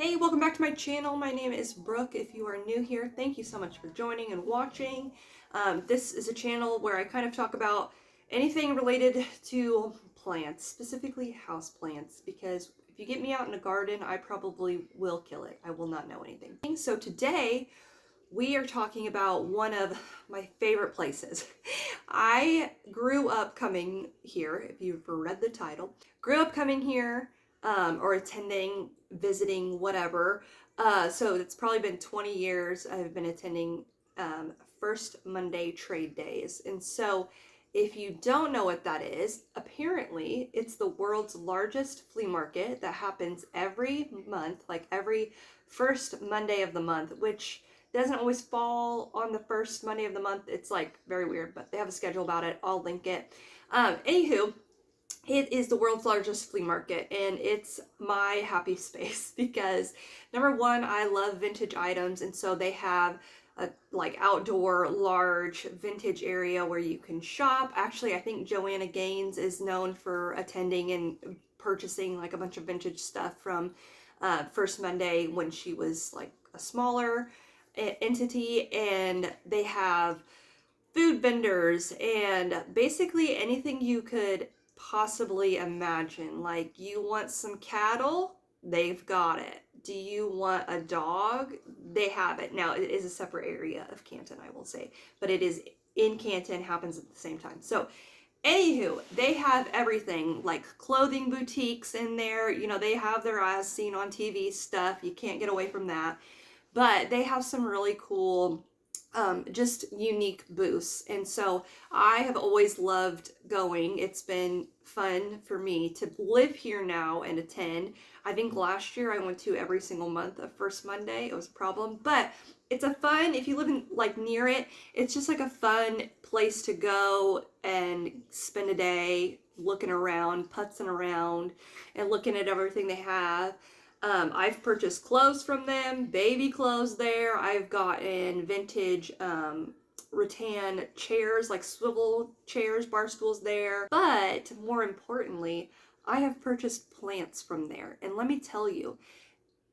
Hey, welcome back to my channel. My name is Brooke. If you are new here, thank you so much for joining and watching. This is a channel where I kind of talk about anything related to plants, specifically house plants, because if you get me out in a garden, I probably will kill it. I will not know anything. So today we are talking about one of my favorite places. I grew up coming here, if you've read the title, grew up coming here or attending, visiting, whatever. So it's probably been 20 years I've been attending First Monday Trade Days. And so if you don't know what that is, apparently it's the world's largest flea market that happens every month, like every first Monday of the month, which doesn't always fall on the first Monday of the month. It's like very weird, but they have a schedule about it. I'll link it. Anywho, it is the world's largest flea market, and it's my happy space because number one, I love vintage items, and so they have a like outdoor large vintage area where you can shop. Actually, I think Joanna Gaines is known for attending and purchasing like a bunch of vintage stuff from First Monday when she was like a smaller entity. And they have food vendors and basically anything you could possibly imagine. Like, you want some cattle, they've got it. Do you want a dog? They have it. Now, it is a separate area of Canton, I will say, but it is in Canton, happens at the same time. So anywho, they have everything, like clothing boutiques in there. You know, they have their as seen on TV stuff. You can't get away from that. But they have some really cool, just unique booths. And so I have always loved going. It's been fun for me to live here now and attend. I think last year I went to every single month of First Monday. It was a problem, but it's a fun, if you live in like near it, it's just like a fun place to go and spend a day looking around, putzing around, and looking at everything they have. I've purchased clothes from them, baby clothes there. I've gotten vintage rattan chairs, like swivel chairs, bar stools there. But more importantly, I have purchased plants from there. And let me tell you,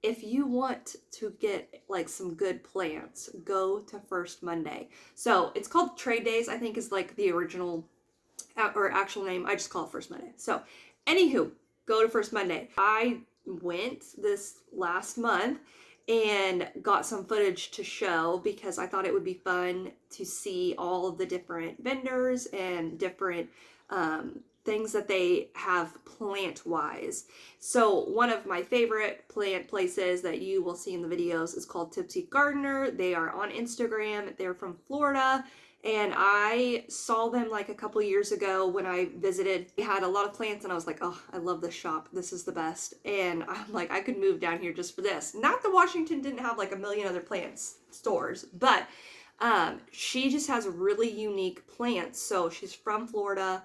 if you want to get like some good plants, go to First Monday. So it's called Trade Days, I think is like the original or actual name. I just call it First Monday. So anywho, go to First Monday. I went this last month and got some footage to show because I thought it would be fun to see all of the different vendors and different things that they have plant wise. So one of my favorite plant places that you will see in the videos is called Tipsy Gardener. They are on Instagram. They're from Florida. And I saw them like a couple years ago when I visited. They had a lot of plants and I was like, oh, I love this shop. This is the best. And I'm like, I could move down here just for this. Not that Washington didn't have like a million other plants stores, but she just has really unique plants. So she's from Florida,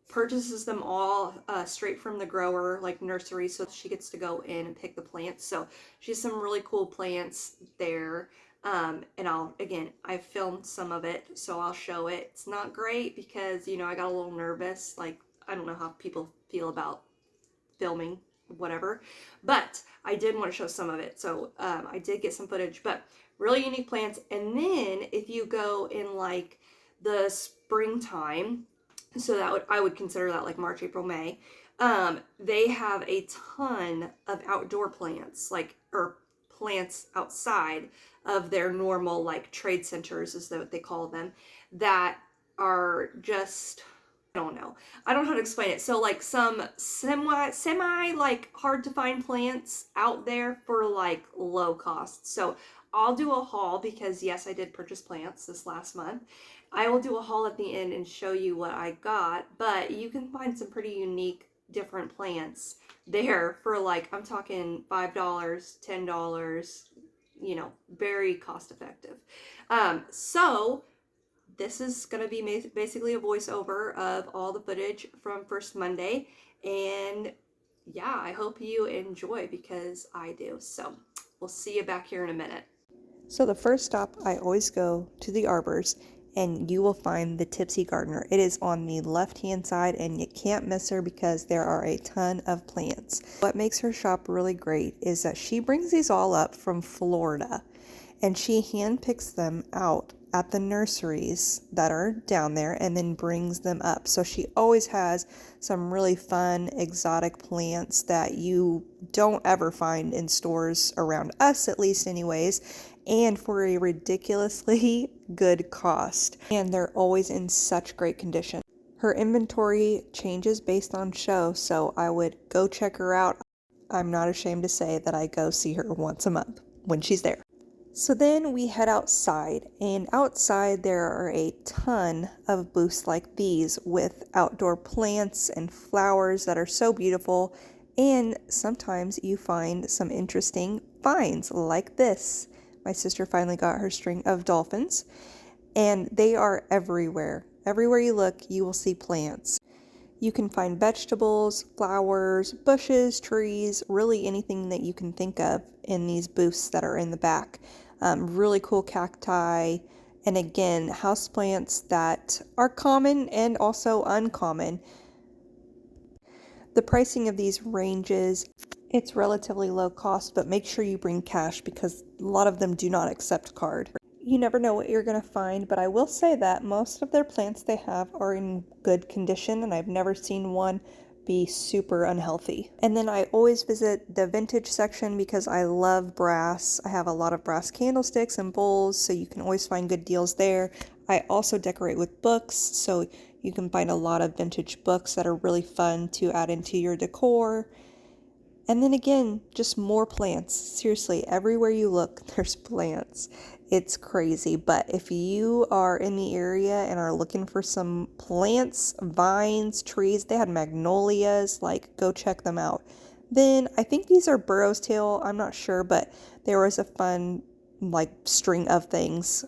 purchases them all straight from the grower, like nursery. So she gets to go in and pick the plants. So she has some really cool plants there. And I filmed some of it, so I'll show it. It's not great because, you know, I got a little nervous. Like, I don't know how people feel about filming, whatever. But I did want to show some of it. So I did get some footage, but really unique plants. And then if you go in like the springtime, so I would consider that like March, April, May, they have a ton of outdoor plants, like, or plants outside of their normal like trade centers is what they call them, that are just, I don't know how to explain it. So like some semi like hard to find plants out there for like low cost. So I'll do a haul because yes, I did purchase plants this last month. I will do a haul at the end and show you what I got, but you can find some pretty unique different plants there for like, I'm talking $5, $10, you know, very cost effective. So this is going to be basically a voiceover of all the footage from First Monday. And yeah, I hope you enjoy because I do. So we'll see you back here in a minute. So the first stop, I always go to the arbors, and you will find the Tipsy Gardener. It is on the left-hand side, and you can't miss her because there are a ton of plants. What makes her shop really great is that she brings these all up from Florida, and she handpicks them out at the nurseries that are down there and then brings them up. So she always has some really fun exotic plants that you don't ever find in stores around us, at least anyways, and for a ridiculously good cost. And they're always in such great condition. Her inventory changes based on show, so I would go check her out. I'm not ashamed to say that I go see her once a month when she's there. So then we head outside, and outside there are a ton of booths like these with outdoor plants and flowers that are so beautiful, and sometimes you find some interesting finds like this. My sister finally got her string of dolphins, and they are everywhere. Everywhere you look, you will see plants. You can find vegetables, flowers, bushes, trees, really anything that you can think of in these booths that are in the back. Really cool cacti, and again, houseplants that are common and also uncommon. The pricing of these ranges, it's relatively low cost, but make sure you bring cash because a lot of them do not accept card. You never know what you're going to find, but I will say that most of their plants they have are in good condition, and I've never seen one be super unhealthy. And then I always visit the vintage section because I love brass. I have a lot of brass candlesticks and bowls, so you can always find good deals there. I also decorate with books, so you can find a lot of vintage books that are really fun to add into your decor. And then again, just more plants. Seriously, everywhere you look, there's plants. It's crazy, but if you are in the area and are looking for some plants, vines, trees, they had magnolias, like go check them out. Then I think these are Burro's tail, I'm not sure, but there was a fun like string of things.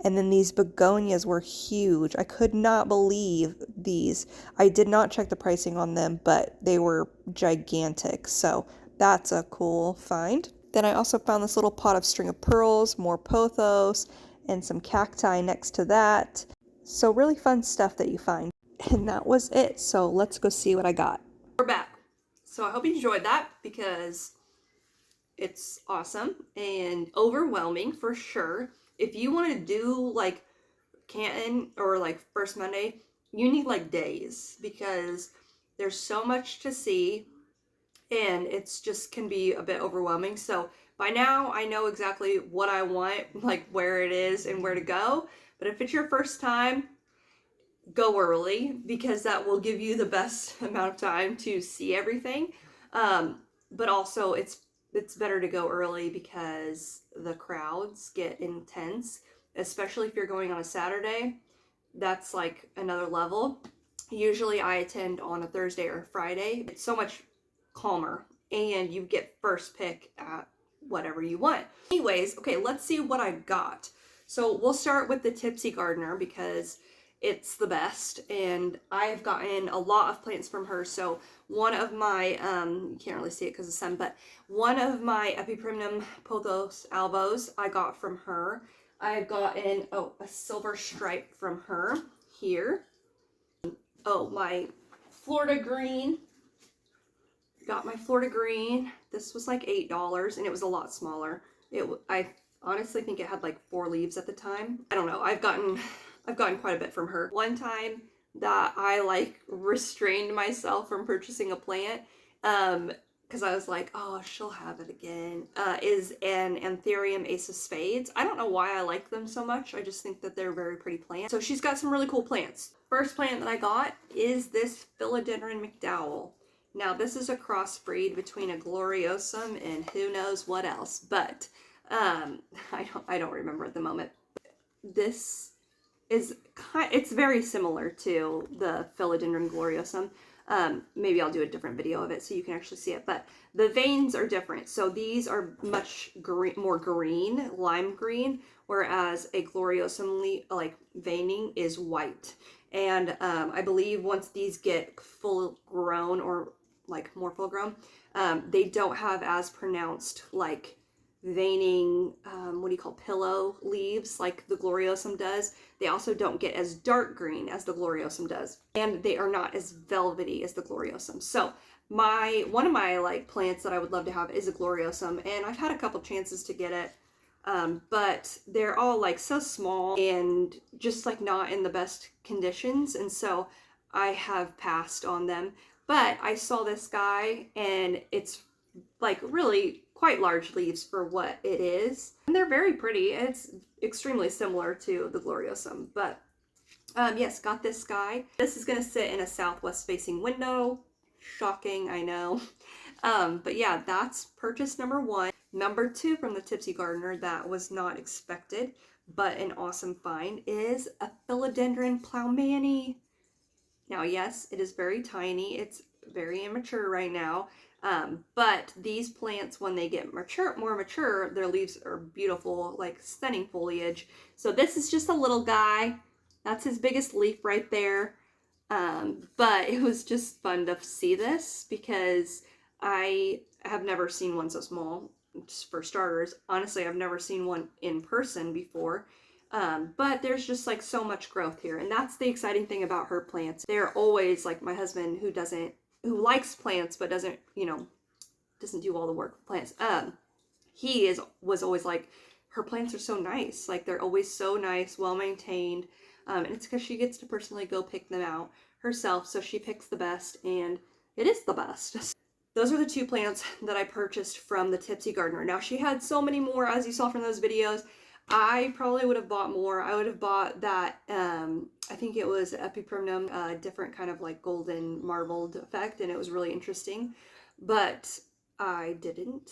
And then these begonias were huge. I could not believe these. I did not check the pricing on them, but they were gigantic. So that's a cool find. Then I also found this little pot of string of pearls, more pothos, and some cacti next to that. So really fun stuff that you find. And that was it. So let's go see what I got. We're back. So I hope you enjoyed that because it's awesome and overwhelming for sure. If you want to do like Canton or like First Monday, you need like days because there's so much to see and it's just can be a bit overwhelming. So by now I know exactly what I want, like where it is and where to go. But if it's your first time, go early because that will give you the best amount of time to see everything. But also it's better to go early because the crowds get intense, especially if you're going on a Saturday. That's like another level. Usually I attend on a Thursday or Friday. It's so much calmer and you get first pick at whatever you want. Anyways, okay, let's see what I got. So we'll start with the Tipsy Gardener because it's the best and I've gotten a lot of plants from her. So one of my, you can't really see it because of the sun, but one of my Epiprimnum pothos albos I got from her. I've gotten, a silver stripe from her here. Oh, my Florida green. Got my Florida green. This was like $8 and it was a lot smaller. I honestly think it had like 4 leaves at the time. I don't know. I've gotten quite a bit from her. One time that I like restrained myself from purchasing a plant, because I was like, oh, she'll have it again, is an Anthurium Ace of Spades. I don't know why I like them so much. I just think that they're very pretty plants. So she's got some really cool plants. First plant that I got is this Philodendron McDowell. Now this is a crossbreed between a Gloriosum and who knows what else, but I don't remember at the moment. This is it's very similar to the Philodendron Gloriosum. Maybe I'll do a different video of it so you can actually see it, but the veins are different. So these are much more green, lime green, whereas a Gloriosum like veining is white. And I believe once these get full grown or like more full grown, they don't have as pronounced like veining, what do you call, pillow leaves like the Gloriosum does. They also don't get as dark green as the Gloriosum does. And they are not as velvety as the Gloriosum. So one of my like plants that I would love to have is a Gloriosum, and I've had a couple chances to get it. But they're all like so small and just like not in the best conditions. And so I have passed on them. But I saw this guy, and it's like really quite large leaves for what it is. And they're very pretty. It's extremely similar to the Gloriosum. But yes, got this guy. This is going to sit in a southwest facing window. Shocking, I know. But yeah, that's purchase number one. Number two from the Tipsy Gardener that was not expected, but an awesome find, is a philodendron plowmani. Now, yes, it is very tiny. It's very immature right now. But these plants, when they get more mature, their leaves are beautiful, like stunning foliage. So this is just a little guy. That's his biggest leaf right there. But it was just fun to see this because I have never seen one so small. Just for starters, honestly, I've never seen one in person before. But there's just like so much growth here, and that's the exciting thing about her plants. They're always like my husband, who likes plants but doesn't do all the work with plants. Was always like, her plants are so nice. Like they're always so nice, well maintained. And it's because she gets to personally go pick them out herself, so she picks the best, and it is the best. Those are the two plants that I purchased from the Tipsy Gardener. Now, she had so many more, as you saw from those videos. I probably would have bought more. I would have bought that, I think it was Epiprimnum, different kind of like golden marbled effect, and it was really interesting, but I didn't.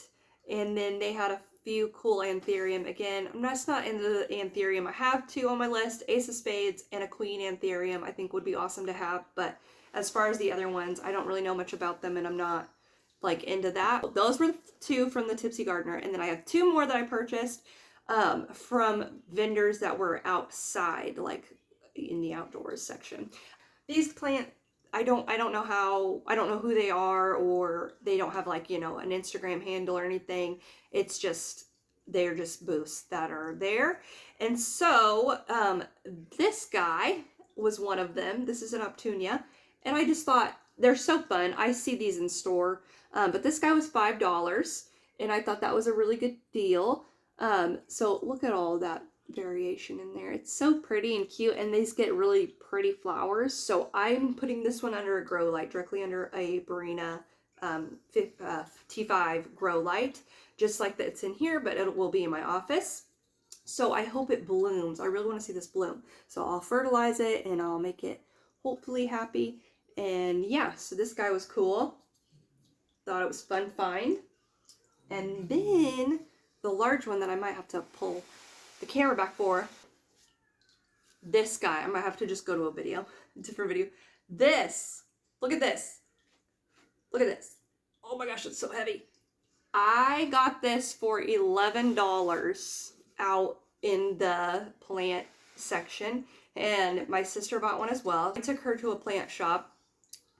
And then they had a few cool anthurium. Again, I'm just not into the anthurium. I have two on my list, Ace of Spades and a Queen anthurium. I think would be awesome to have, but as far as the other ones, I don't really know much about them, and I'm not like into that. Those were the two from the Tipsy Gardener, and then I have two more that I purchased from vendors that were outside, like in the outdoors section. These plants, I don't know who they are, or they don't have like, an Instagram handle or anything. It's just, they're just booths that are there. And so this guy was one of them. This is an Optunia, and I just thought they're so fun. I see these in store, but this guy was $5, and I thought that was a really good deal. So look at all that variation in there. It's so pretty and cute, and these get really pretty flowers. So I'm putting this one under a grow light, directly under a Barina T5 grow light, just like that's in here, but it will be in my office. So I hope it blooms. I really want to see this bloom. So I'll fertilize it, and I'll make it hopefully happy. And yeah, so this guy was cool. Thought it was fun find. And then the large one that I might have to pull the camera back for, this guy. I might have to just go to a different video. This, look at this. Look at this. Oh my gosh, it's so heavy. I got this for $11 out in the plant section, and my sister bought one as well. I took her to a plant shop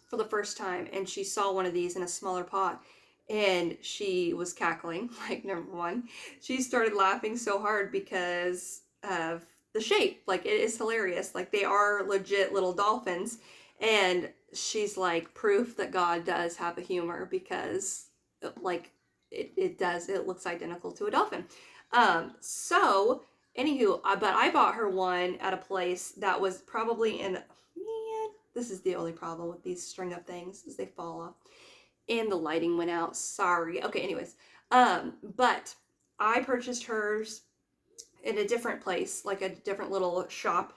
for the first time, and she saw one of these in a smaller pot, and she was cackling. Like, number one, she started laughing so hard because of the shape. Like, it is hilarious. Like, they are legit little dolphins, and she's like, proof that God does have a humor, because like it looks identical to a dolphin. So anywho, but I bought her one at a place that was probably in, man, this is the only problem with these string up things, is they fall off. And the lighting went out. Sorry. Okay, anyways. But I purchased hers in a different place, like a different little shop,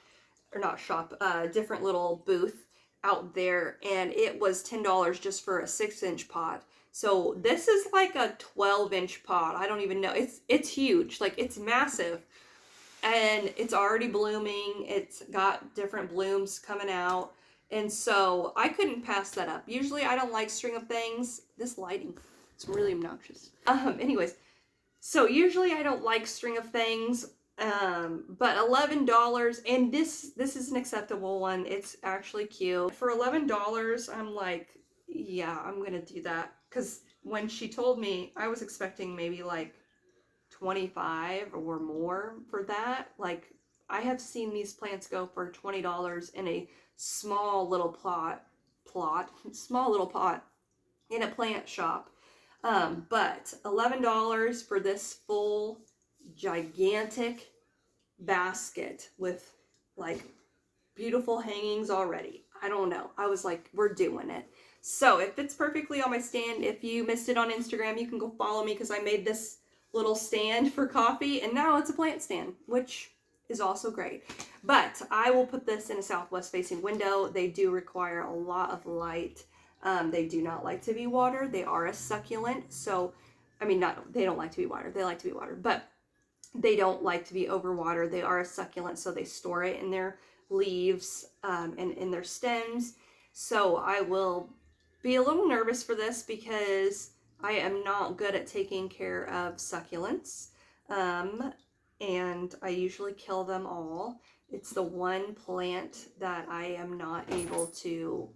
or not shop, different little booth out there, and it was $10 just for a 6-inch pot. So this is like a 12-inch pot. I don't even know. It's huge. Like, it's massive. And it's already blooming. It's got different blooms coming out. And so I couldn't pass that up. Usually I don't like string of things. This lighting, it's really obnoxious. Anyways, so usually I don't like string of things. But $11, and this is an acceptable one. It's actually cute. For $11, I'm like, yeah, I'm gonna do that. Because when she told me, I was expecting maybe like $25 or more for that. Like, I have seen these plants go for $20 in a small little small little pot in a plant shop. But $11 for this full gigantic basket with like beautiful hangings already. I don't know. I was like, we're doing it. So it fits perfectly on my stand. If you missed it on Instagram, you can go follow me because I made this little stand for coffee and now it's a plant stand, which is also great. But I will put this in a southwest facing window. They do require a lot of light. They do not like to be watered. They are a succulent. So, I mean, they don't like to be watered. They like to be watered, but they don't like to be overwatered. They are a succulent, so they store it in their leaves and in their stems. So I will be a little nervous for this because I am not good at taking care of succulents. And I usually kill them all. It's the one plant that I am not able to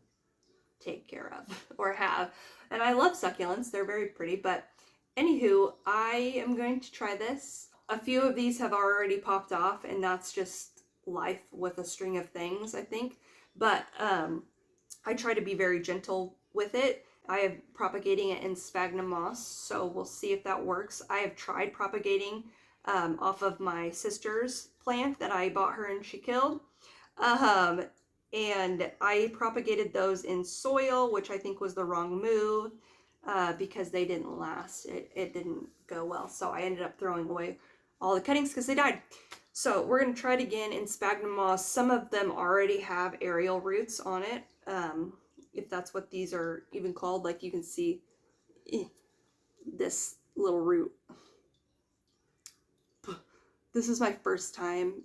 take care of or have. And I love succulents. They're very pretty, but anywho, I am going to try this. A few of these have already popped off, and that's just life with a string of things, I think. But I try to be very gentle with it. I am propagating it in sphagnum moss, so we'll see if that works. I have tried propagating off of my sister's plant that I bought her and she killed. And I propagated those in soil, which I think was the wrong move because they didn't last. It didn't go well. So I ended up throwing away all the cuttings because they died. So we're going to try it again in sphagnum moss. Some of them already have aerial roots on it. If that's what these are even called, like you can see this little root. This is my first time.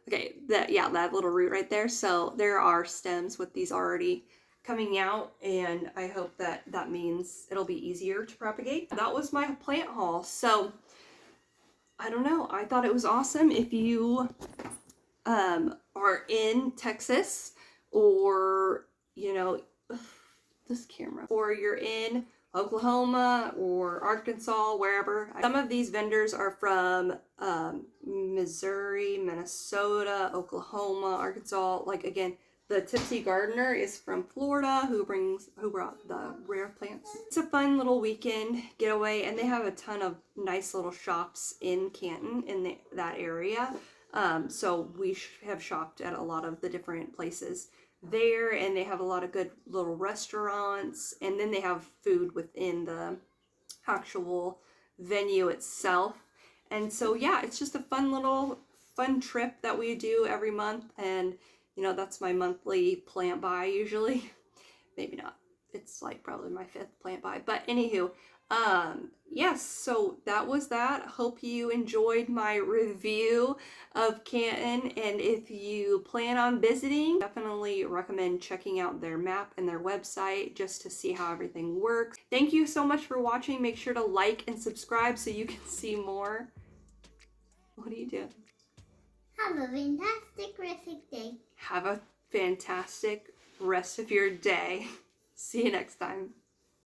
Okay, that little root right there. So there are stems with these already coming out, and I hope that means it'll be easier to propagate. That was my plant haul. So I don't know. I thought it was awesome. If you are in Texas or, you know, this camera, or you're in Oklahoma or Arkansas, wherever. Some of these vendors are from Missouri, Minnesota, Oklahoma, Arkansas. Like, again, the Tipsy Gardener is from Florida, who brought the rare plants. It's a fun little weekend getaway, and they have a ton of nice little shops in Canton in that area. So we have shopped at a lot of the different places there, and they have a lot of good little restaurants, and then they have food within the actual venue itself. And so yeah, it's just a fun trip that we do every month. And you know, that's my monthly plant buy usually. Maybe not. It's like probably my 5th plant buy. But anywho, yes, so that was that. Hope you enjoyed my review of Canton. And if you plan on visiting, definitely recommend checking out their map and their website just to see how everything works. Thank you so much for watching. Make sure to like and subscribe so you can see more. What are you doing? Have a fantastic rest of the day. Have a fantastic rest of your day. See you next time.